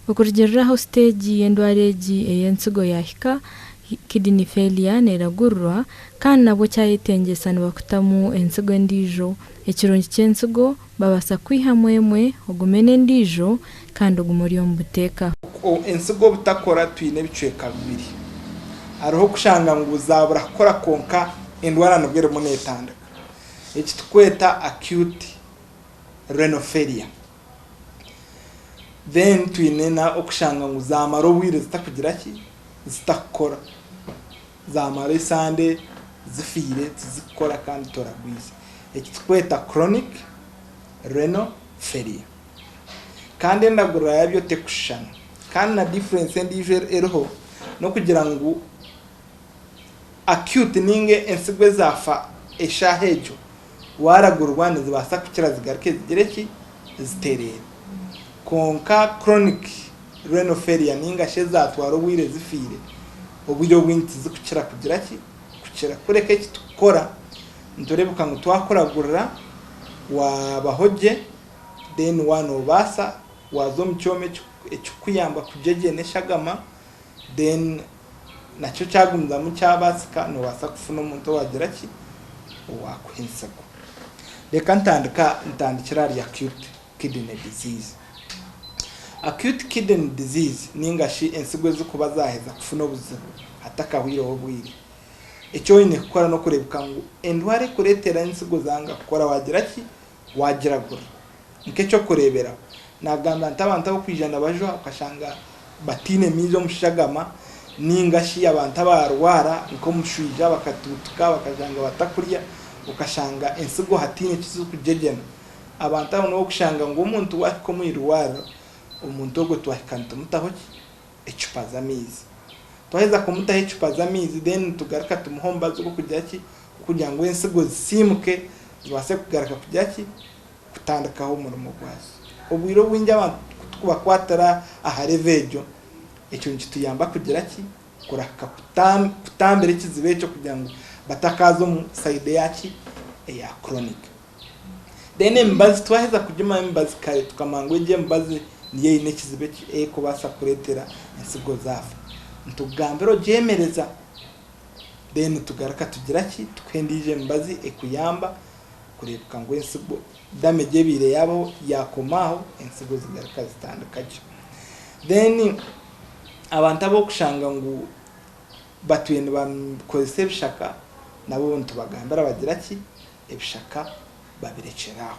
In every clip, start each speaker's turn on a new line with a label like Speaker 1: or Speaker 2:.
Speaker 1: Okurigiriraho stage y'endwara egi eyensigo yahika kidney failure neragurwa kandi nabo cyayitengesa nibakutamu ensigo endijo ekirungi cy'ensigo babasa kwihamwemwe ogumene endijo kandi ogumuri ombuteka
Speaker 2: ensigo butakora twine bicweka bibiri ariho kushanga ngo uzabura kora konka endwara nabwere munetanda eki tukweta acute renal failure then twine na okushanga ngo uzamara obwire zitakugira ki zitakora zamara isande zifire zikora kandi toragwiza eki tukweta chronic renal failure kandi ndagura yabyo tekushana kandi na difference ndijo eriho no kugira ngo acute ninge ensigwe zafa eshahejo waragurwa nizibasa kukira zigaruke zigireki ziterera konka chronic renal failure ninga shezatwara obwire zifire oburyo bwinti zikukira kugira ki kukira kureka iki tukora ntorebuka ngo twakoragurira wabahoje then one obasa wazo mchome ekukuyamba kujeje neshagama then nacho cyagumza mu cyabasika no wasa kufuna umuntu wagira ki wakwinsako reka ntandikira ari acute kidney disease. Acute kidney disease ningashi ensigwe zukuba zaheza kufuna ubuzima atakahwira obwire icyo ine gukora no kurebuka ngo endware kuretera ensigo zanga gukora wagira ki wagiragura cyo kurebera nagamba ntabantu abo kwijana bajo akashanga batine mizo mushagama ningashi abantu barwara nko mushwija bakatutuka bakajanga batakurya ukashanga ensigo hatine kizu kujejena abantu abo no kushanga ngo umuntu wako mwirwara umuntu ogwe twahikanta mutaho ecupa zamizi twaheza kumutaho ecupa zamizi then tugaruka tumuhomba zo kujya ki kugira ngo ensigo zisimuke zibase kugaruka kujya ki kutandakaho umurimo gwazo obwiro bwinja abantu kubakwatara aharevejo icyo kituyamba kugira ki kuraka kutambere kizibe cyo kugira ngo batakazo mu side yaki ya chronic then mbazi twaheza kujima mbazi kare tukamangwe je mbazi niye ine kizibe kubasa kuretera ensigo zafa ntugambero jemereza then tugaraka tugira ki twendije mbazi ekuyamba kurebuka ngo ensigo damage bire yabo yakomaho ensigo zigaraka zitandukanye then abantu abo kushanga ngo batwene bakozese bishaka nabo ntubagambara bagira ki ebishaka babirekeraho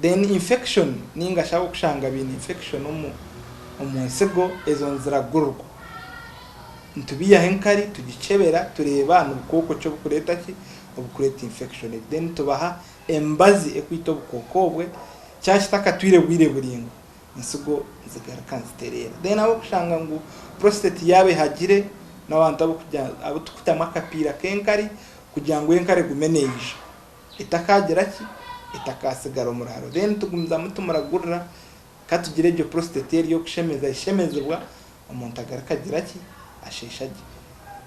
Speaker 2: then infection ninga shabo kushanga bini infection umunsigo ezo nzira gurgo ntubiya henkari tugicebera tureba n'ubukoko cyo bukureta ki obukureta infection then tubaha embazi ekwito bukokobwe cyashitaka twire bwire buringo insigo zigaruka ziterera then abo kushanga ngo prostate yabe hagire n'abantu abo kujya abo tukutama kapira kenkari kugira ngo enkari gumeneje itakagira ki itakasigara umuraro then tugumza mutumuragurira katugire je prostate yo kushemeza ishemezerwa umuntu agaruka agira ki asheshaje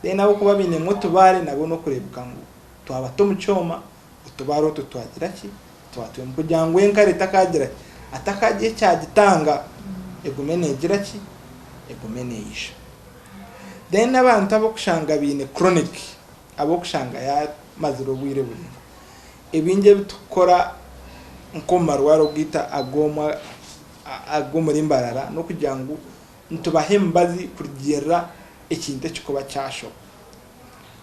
Speaker 2: then abo kuba bine mutubare nabo no kurebuka ngo twaba tumucyoma utubaro tutwagira ki twatuye kugira ngo enkari itakagira atakagiye cyagitanga egumenegira ki egumeneisha then abantu abo kushanga bine chronic abo kushanga ya maziro bwire buri ebinje bitukora nko marwaro bwita agomuri imbarara no kugira ngo ntubahembazi kugira ikinde cyukuba cyasho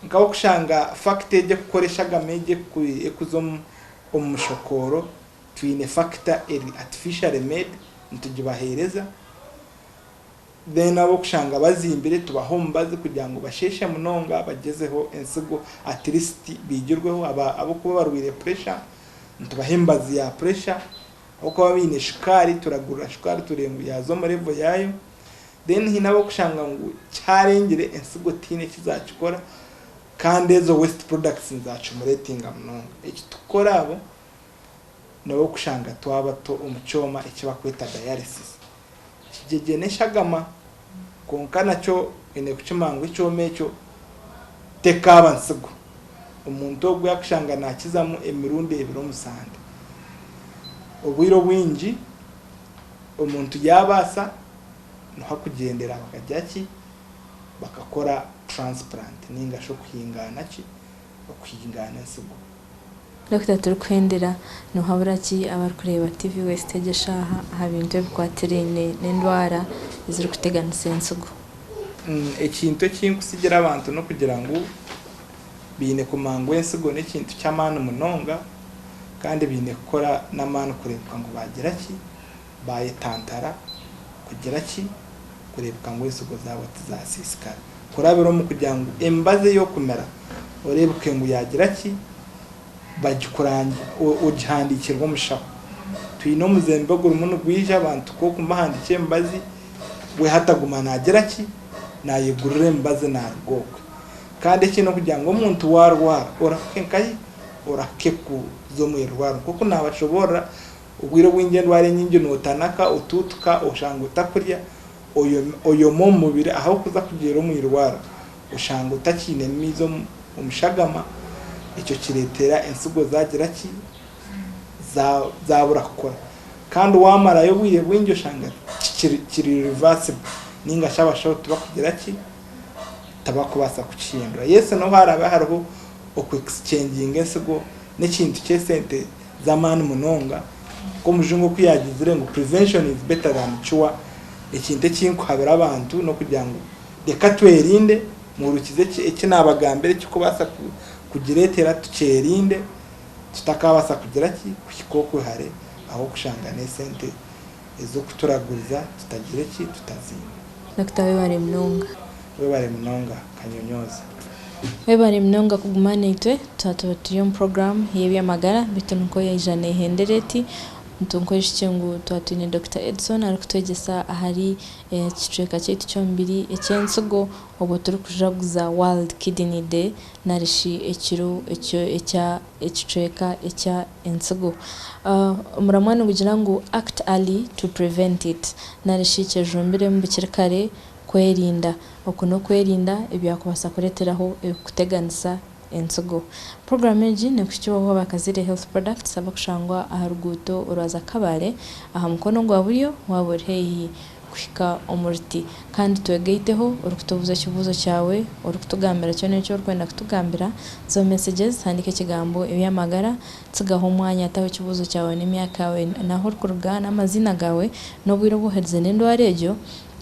Speaker 2: ngabo kushanga factor je gukoresha gameje ekuzo umushokoro twine factor artificial made ntugibahereza then abo kushanga bazimbire tubahombaze kugira ngo basheshe munonga bagezeho ensigo at least bigirweho abo kuba barwire pressure ntubahembazi ya pressure uko babine shukari turagura shukari turengu yazo mu level yayo then hinabo kushanga ngo cyarengere ensigo tine kizacikora kandi ezo waste products nzacu mu rating munonga iki tukora abo nabo kushanga twabato umucyoma ikibakweta dialysis kijegene shagama konkana cyo ene kucimango icyomecho tekaba nsigo umuntu ogwe yakushanga nakizamu emirundi ebiro musande obwiro bwinji umuntu yabasa no hakugendera bakajya ki bakakora transplant ninga sho kwingana ki okwingana ensigo.
Speaker 1: Dr. Turukwendera no habura ki abarkureba TV West geshaha habintu bikwatirine n'indwara iziri kuteganisa ensigo.
Speaker 2: Ekintu kinkusigira abantu no kugira ngo bine kumangwa ensigo n'ekintu cy'amana munonga kandi bine gukora n'amana kurebwa ngo bagira ki bayitantara kugira ki kurebwa ngo ensigo zabo tizasisikara kurabiro mu kugira ngo embaze yo kumera urebuke ngo yagira ki bagikuranye ugihandikirwa mushaho twino muzembe guru muntu gwije abantu ko kumahandike mbazi we hatagumana agira ki nayigurire mbaze nargoko kandi kino kugira ngo umuntu warwara orakenkayi orakeku zo mu irwara kuko nabashobora ubwire bw'ingendo wari nyingi notanaka ututuka ushanga utakurya oyo mu mubiri aho kuza kugera mu irwara ushanga utakine mizo umushagama icyo kiretera ensigo zagira ki zabura gukora kandi wamara yo bwiye bw'ingyo shanga kiri reversible ninga shabasho tuba kugira ki tabakubasa kuciyendura Yesu no haraba hariho oku exchanging ensigo n'ikintu cyesente zamani munonga ko mujungo kwiyagizire ngo prevention is better than cure ikintu cy'inkhabira abantu no kugira ngo reka twerinde mu rukize iki nabagambere cyo kubasa kugiretera tucerinde tutakabasa kugira ki kukoko hare aho kushanga nesente ezo kuturaguriza tutagire ki tutazina.
Speaker 1: Dr.
Speaker 2: Webare Mnonga Kanyonyoza
Speaker 1: Webare Mnonga kugumana itwe tutatuyo program y'ebyamagara bitunko yajane hendereti ntunkoresha cyengu twatune Dr. Edson arikutwegesa ahari kicweka cyetu cyombiri ecyensigo obo turi kujaguza World Kidney Day narishi ekiro ekicweka echa ensigo muramwana kugira ngo act early to prevent it narishi cyejombere mu bikirikare kwerinda okuno kwerinda ebyakubasa kureteraho kuteganisa ensigo. Program eji nekukibaho abakazire health products abakushangwa aharuguto uraza kabare aha mukono gwa buryo waborehi kushika omuriti kandi twegeiteho urukutobuza kibuzo cyawe urukutugambira cyo necyo urkwenda kutugambira zo messages handike kigambo ebyamagara tsigaho mwanya taho kibuzo cyawe n'imyaka yawe naho urkurugana amazina gawe no bwiro bohereze n'indware ejo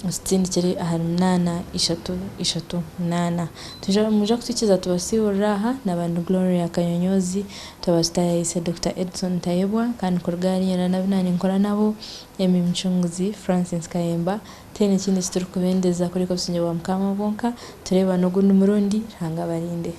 Speaker 1: usitindikire ahari 838 tuja muja kutukiza tubasiburaha n'abantu Gloria Kanyonyozi tubasitaye ise Dr. Edson Tayebwa kandi kurganira nabinani nkora nabo Mchunguzi Francis Kayemba tene kindi kituri kubendeza kuri ko sinyo wa mukama bonka tureba no gundu murundi hanga barinde.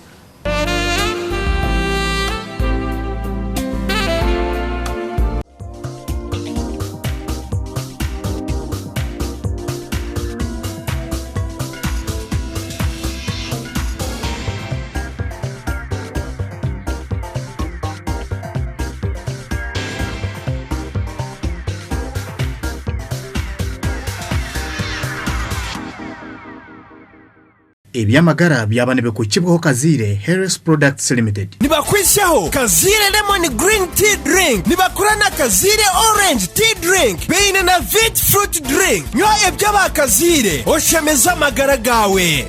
Speaker 3: Ebyamagara byabanebe ku kibwaho Kazire Harris Products Limited.
Speaker 4: Nibakwishaho Kazire Lemon Green Tea Drink. Nibakurana Kazire Orange Tea Drink. Beine na Vit Fruit Drink. Nywa ebyaba Kazire oshemeza amagara gawe.